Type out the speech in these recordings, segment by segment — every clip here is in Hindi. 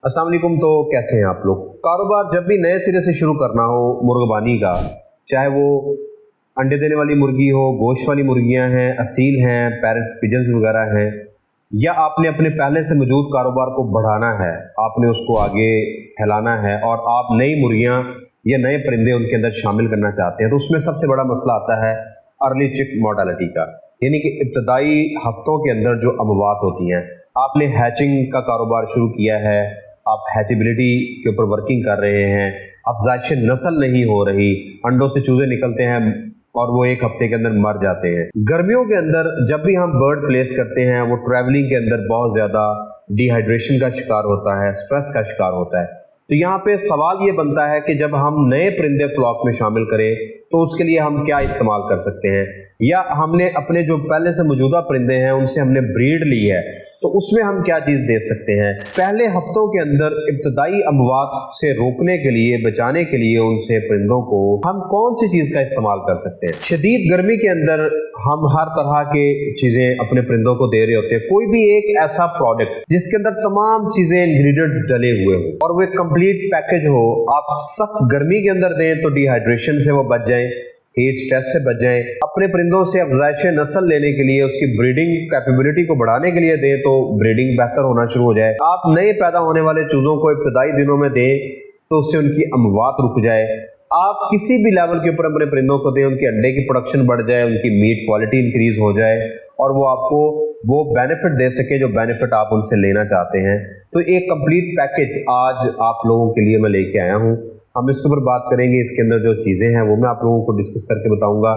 अस्सलाम वालेकुम। तो कैसे हैं आप लोग। कारोबार जब भी नए सिरे से शुरू करना हो मुर्गबानी का, चाहे वो अंडे देने वाली मुर्गी हो, गोश्त वाली मुर्गियां हैं, असील हैं, पैरट्स, पिजन्स वगैरह हैं, या आपने अपने पहले से मौजूद कारोबार को बढ़ाना है, आपने उसको आगे फैलाना है और आप नई मुर्गियां या नए परिंदे उनके अंदर शामिल करना चाहते हैं, तो उसमें सबसे बड़ा मसला आता है अर्ली चिक मोर्टालिटी का, यानी कि इब्तदाई हफ्तों के अंदर जो अमवात होती हैं। आपने हैचिंग का कारोबार शुरू किया है, आप हैचिबिलिटी के ऊपर वर्किंग कर रहे हैं, अफजाइश नस्ल नहीं हो रही, अंडों से चूजे निकलते हैं और वो एक हफ्ते के अंदर मर जाते हैं। गर्मियों के अंदर जब भी हम बर्ड प्लेस करते हैं, वो ट्रैवलिंग के अंदर बहुत ज़्यादा डिहाइड्रेशन का शिकार होता है, स्ट्रेस का शिकार होता है। तो यहाँ पे सवाल ये बनता है कि जब हम नए परिंदे फ्लॉक में शामिल करें तो उसके लिए हम क्या इस्तेमाल कर सकते हैं, या हमने अपने जो पहले से मौजूदा परिंदे हैं उनसे हमने ब्रीड ली है तो उसमें हम क्या चीज़ दे सकते हैं। पहले हफ्तों के अंदर इब्तदाई अमवात से रोकने के लिए, बचाने के लिए उनसे परिंदों को हम कौन सी चीज़ का इस्तेमाल कर सकते हैं। शदीद गर्मी के अंदर हम हर तरह के चीज़ें अपने परिंदों को दे रहे होते हैं। कोई भी एक ऐसा प्रोडक्ट जिसके अंदर तमाम चीज़ें, इंग्रेडिएंट्स डले हुए हो और वो एक कंप्लीट पैकेज हो, आप सख्त गर्मी के अंदर दें तो डिहाइड्रेशन से वो बच जाए, हीट स्ट्रेस से बच जाएं। अपने परिंदों से अफजाइश नस्ल लेने के लिए, उसकी ब्रीडिंग कैपेबिलिटी को बढ़ाने के लिए दें तो ब्रीडिंग बेहतर होना शुरू हो जाए। आप नए पैदा होने वाले चूजों को इब्तदाई दिनों में दें तो उससे उनकी अमवात रुक जाए। आप किसी भी लेवल के ऊपर अपने परिंदों को दें, उनके अंडे की प्रोडक्शन बढ़ जाए, उनकी मीट क्वालिटी इंक्रीज हो जाए और वो आपको वो बेनिफिट दे सके जो बेनिफिट आप उनसे लेना चाहते हैं। तो एक कंप्लीट पैकेज आज आप लोगों के लिए मैं लेके आया हूँ। हम इसके ऊपर बात करेंगे, इसके अंदर जो चीज़ें हैं वो मैं आप लोगों को डिस्कस करके बताऊंगा।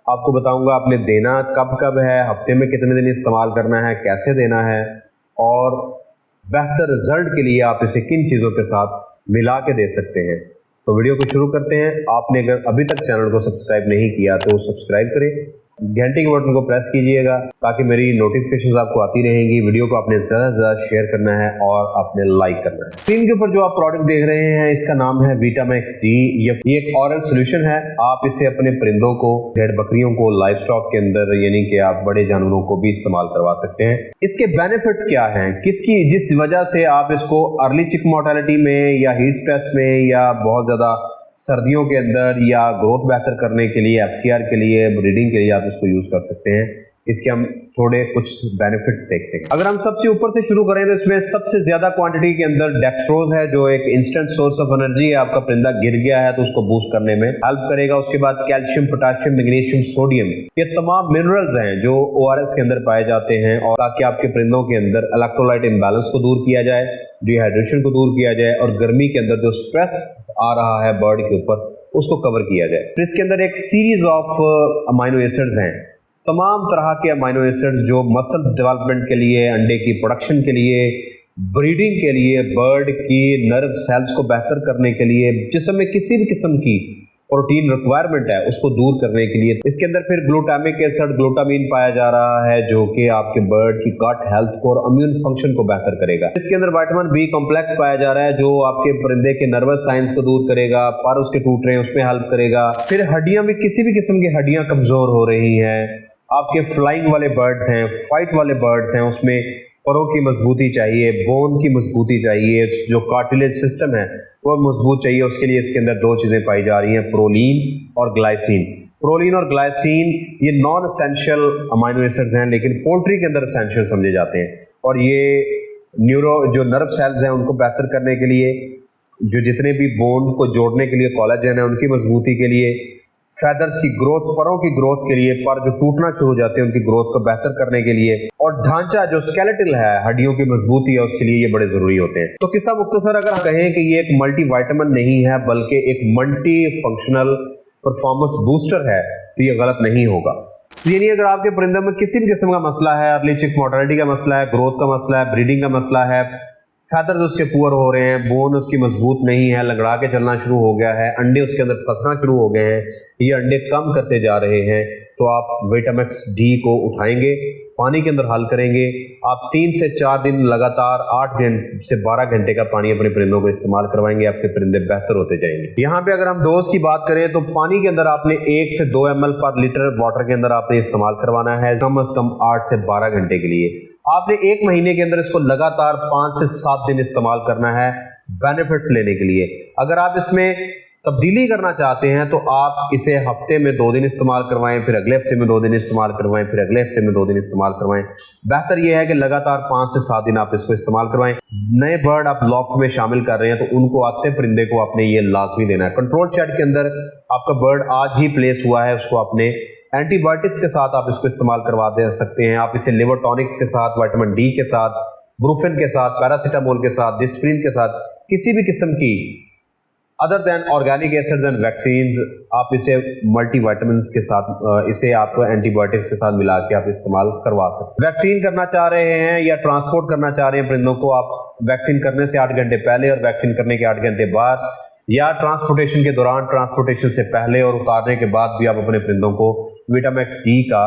आपको बताऊंगा आपने देना कब कब है, हफ्ते में कितने दिन इस्तेमाल करना है, कैसे देना है और बेहतर रिजल्ट के लिए आप इसे किन चीज़ों के साथ मिला के दे सकते हैं। तो वीडियो को शुरू करते हैं। आपने अगर अभी तक चैनल को सब्सक्राइब नहीं किया तो सब्सक्राइब करें, घंटे के बटन को प्रेस कीजिएगा ताकि मेरी नोटिफिकेशंस आपको आती रहेंगी। वीडियो को आपने ज़्यादा से ज़्यादा शेयर करना है और आपने लाइक करना है। स्क्रीन के ऊपर जो आप प्रोडक्ट देख रहे हैं इसका नाम है वीटामैक्स डी। ये एक ऑरल सोल्यूशन है। आप इसे अपने परिंदों को, भेड़ बकरियों को, लाइव स्टॉक के अंदर यानी कि आप बड़े जानवरों को भी इस्तेमाल करवा सकते हैं। इसके बेनिफिट्स क्या हैं, किसकी जिस वजह से आप इसको अर्ली चिक मोर्टालिटी में या हीट स्ट्रेस में या बहुत ज़्यादा सर्दियों के अंदर या ग्रोथ बेहतर करने के लिए, एफसीआर के लिए, ब्रीडिंग के लिए आप इसको यूज़ कर सकते हैं। इसके हम थोड़े कुछ बेनिफिट्स देखते हैं। अगर हम सबसे ऊपर से शुरू करें तो इसमें सबसे ज़्यादा क्वांटिटी के अंदर डेक्सट्रोज है जो एक इंस्टेंट सोर्स ऑफ एनर्जी है। आपका परिंदा गिर गया है तो उसको बूस्ट करने में हेल्प करेगा। उसके बाद कैल्शियम, पोटाशियम, मैग्नीशियम, सोडियम, ये तमाम मिनरल्स हैं जो ओआरएस के अंदर पाए जाते हैं, और ताकि आपके परिंदों के अंदर इलेक्ट्रोलाइट इम्बैलेंस को दूर किया जाए, डिहाइड्रेशन को दूर किया जाए और गर्मी के अंदर जो स्ट्रेस आ रहा है बर्ड के ऊपर उसको कवर किया जाए। फिर इसके अंदर एक सीरीज ऑफ अमाइनो एसिड्स हैं, तमाम तरह के अमाइनो एसिड्स जो मसल्स डेवलपमेंट के लिए, अंडे की प्रोडक्शन के लिए, ब्रीडिंग के लिए, बर्ड की नर्व सेल्स को बेहतर करने के लिए, जिसम में किसी भी किस्म की प्रोटीन रिक्वायरमेंट है उसको दूर करने के लिए। इसके अंदर फिर ग्लूटामिक एसिड, ग्लूटामीन पाया जा रहा है जो कि आपके बर्ड की गट हेल्थ को और इम्यून फंक्शन को बेहतर करेगा। इसके अंदर विटामिन बी कॉम्प्लेक्स पाया जा रहा है जो आपके परिंदे के नर्वस साइंस को दूर करेगा, पर उसके टूट रहे हैं उसमें हेल्प करेगा। फिर हड्डियां में किसी भी किस्म की हड्डियां कमजोर हो रही हैं, आपके फ्लाइंग वाले बर्ड्स हैं, फाइट वाले बर्ड्स हैं, उसमें परों की मजबूती चाहिए, बोन की मजबूती चाहिए, जो कार्टिलेज सिस्टम है वो मजबूत चाहिए। उसके लिए इसके अंदर दो चीज़ें पाई जा रही हैं, प्रोलीन और ग्लाइसिन। प्रोलीन और ग्लाइसिन ये नॉन एसेंशियल अमाइनो एसिड्स हैं लेकिन पोल्ट्री के अंदर एसेंशियल समझे जाते हैं, और ये जो नर्व सेल्स हैं उनको बेहतर करने के लिए, जो जितने भी बोन को जोड़ने के लिए कोलेजन है उनकी मजबूती के लिए, फेदर्स की ग्रोथ, परों की ग्रोथ के लिए, पर जो टूटना शुरू हो जाते हैं उनकी ग्रोथ को बेहतर करने के लिए, और ढांचा जो स्केलेटल है, हड्डियों की मजबूती है, उसके लिए ये बड़े जरूरी होते हैं। तो किस्सा मुख्तसर अगर कहें कि ये एक मल्टीविटामिन नहीं है बल्कि एक मल्टी फंक्शनल परफॉर्मेंस बूस्टर है तो ये गलत नहीं होगा। यानी अगर आपके परिंदे में किसी भी किस्म का मसला है, अर्ली चिक मोर्टालिटी का मसला है, ग्रोथ का मसला है, ब्रीडिंग का मसला है, फैदर्स उसके पुअर हो रहे हैं, बोन उसकी मजबूत नहीं है, लंगड़ा के चलना शुरू हो गया है, अंडे उसके अंदर फंसना शुरू हो गए हैं, ये अंडे कम करते जा रहे हैं, तो आप विटामैक्स डी को उठाएंगे पानी के अंदर हल करेंगे, आप 3 से 4 दिन लगातार 8 घंटे से 12 घंटे का पानी अपने परिंदों को इस्तेमाल करवाएंगे, आपके परिंदे बेहतर होते जाएंगे। यहाँ पे अगर हम डोज की बात करें तो पानी के अंदर आपने 1 से 2 ml पर लीटर वाटर के अंदर आपने इस्तेमाल करवाना है कम से कम 8 से 12 घंटे के लिए। आपने 1 महीने के अंदर इसको लगातार 5 से 7 दिन इस्तेमाल करना है बेनिफिट्स लेने के लिए। अगर आप इसमें तब्दीली करना चाहते हैं तो आप इसे हफ्ते में 2 दिन इस्तेमाल करवाएं, फिर अगले हफ्ते में 2 दिन इस्तेमाल करवाएं, फिर अगले हफ्ते में 2 दिन इस्तेमाल करवाएं। बेहतर यह है कि लगातार 5 से 7 दिन आप इसको इस्तेमाल करवाएं। नए बर्ड आप लॉफ्ट में शामिल कर रहे हैं तो उनको आते परिंदे को आपने ये लाजमी देना है। कंट्रोल शेड के अंदर आपका बर्ड आज ही प्लेस हुआ है, उसको अपने एंटीबायोटिक्स के साथ आप इसको इस्तेमाल करवा दे सकते हैं। आप इसे लिवर टॉनिक के साथ, विटामिन डी के साथ, ब्रूफेन के साथ, पैरासीटामोल के साथ, डिस्प्रिन के साथ, किसी भी किस्म की other than organic acids and vaccines, आप इसे मल्टीविटामिन्स के साथ, इसे आप एंटीबायोटिक्स के साथ मिला के आप इस्तेमाल करवा सकते हैं। वैक्सीन करना चाह रहे हैं या ट्रांसपोर्ट करना चाह रहे हैं परिंदों को, आप वैक्सीन करने से 8 घंटे पहले और वैक्सीन करने के 8 घंटे बाद, या ट्रांसपोर्टेशन के दौरान, ट्रांसपोर्टेशन से पहले और उतारने के बाद भी आप अपने परिंदों को विटामिन डी का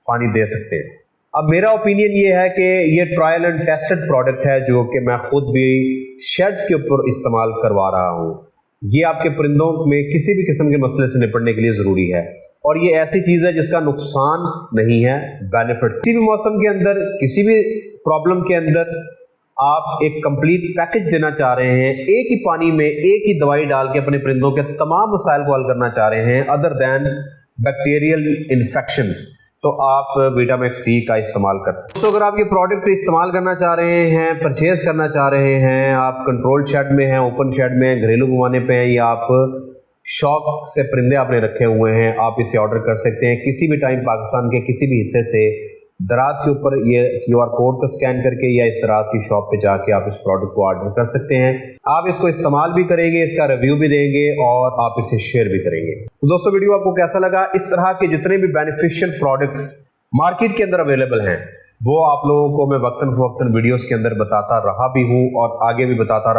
पानी दे सकते हैं। अब मेरा ओपिनियन ये है कि ये ट्रायल एंड टेस्टेड प्रोडक्ट है जो कि मैं खुद भी शेड्स के ऊपर इस्तेमाल करवा रहा हूँ। ये आपके परिंदों में किसी भी किस्म के मसले से निपटने के लिए ज़रूरी है और ये ऐसी चीज़ है जिसका नुकसान नहीं है, बेनिफिट्स। किसी भी मौसम के अंदर, किसी भी प्रॉब्लम के अंदर आप एक कंप्लीट पैकेज देना चाह रहे हैं, एक ही पानी में एक ही दवाई डाल के अपने परिंदों के तमाम मसाइल को हल करना चाह रहे हैं अदर दैन बैक्टीरियल इन्फेक्शंस, तो आप विटामिन डी का इस्तेमाल कर सकते हैं। दोस्तों, अगर आप ये प्रोडक्ट इस्तेमाल करना चाह रहे हैं, परचेज करना चाह रहे हैं, आप कंट्रोल शेड में हैं, ओपन शेड में हैं, घरेलू पैमाने पे हैं, या आप शौक से परिंदे आपने रखे हुए हैं, आप इसे ऑर्डर कर सकते हैं किसी भी टाइम पाकिस्तान के किसी भी हिस्से से। दराज के ऊपर ये QR कोड को स्कैन करके या इस दराज की शॉप पे जाके आप इस प्रोडक्ट को ऑर्डर कर सकते हैं। आप इसको इस्तेमाल भी करेंगे, इसका रिव्यू भी देंगे और आप इसे शेयर भी करेंगे। तो दोस्तों, वीडियो आपको कैसा लगा? इस तरह के जितने भी बेनिफिशियल प्रोडक्ट्स मार्केट के अंदर अवेलेबल हैं वो आप लोगों को मैं वक्तन फवक्तन वीडियोस के अंदर बताता रहा भी हूँ और आगे भी बताता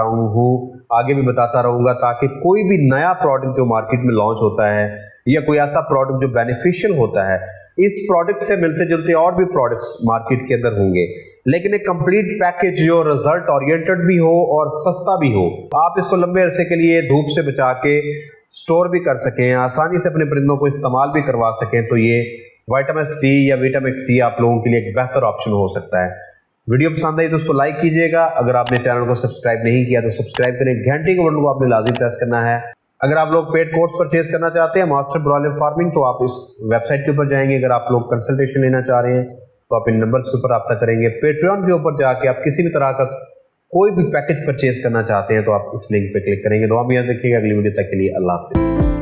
आगे भी बताता रहूँगा, ताकि कोई भी नया प्रोडक्ट जो मार्केट में लॉन्च होता है या कोई ऐसा प्रोडक्ट जो बेनिफिशियल होता है, इस प्रोडक्ट से मिलते जुलते और भी प्रोडक्ट्स मार्केट के अंदर होंगे, लेकिन एक कंप्लीट पैकेज जो रिजल्ट ओरिएंटेड भी हो और सस्ता भी हो, आप इसको लंबे अरसे के लिए धूप से बचा के स्टोर भी कर सकें, आसानी से अपने परिंदों को इस्तेमाल भी करवा सकें, तो ये विटामिन डी या विटामिन डी आप लोगों के लिए एक बेहतर ऑप्शन हो सकता है। वीडियो पसंद आई तो उसको लाइक कीजिएगा। अगर आपने चैनल को सब्सक्राइब नहीं किया तो सब्सक्राइब करें। घंटी के बटन को आपने लाजमी प्रेस करना है। अगर आप लोग पेड कोर्स परचेज करना चाहते हैं मास्टर ब्रॉयलर फार्मिंग, तो आप इस वेबसाइट के ऊपर जाएंगे। अगर आप लोग कंसल्टेशन लेना चाह रहे हैं तो आप इन नंबर्स के ऊपर रब्ता करेंगे। पेट्रियन के ऊपर जाके आप किसी भी तरह का कोई भी पैकेज परचेज करना चाहते हैं तो आप इस लिंक पे क्लिक करेंगे। दुआ में याद रखिएगा। अगली वीडियो तक के लिए अल्लाह हाफिज़।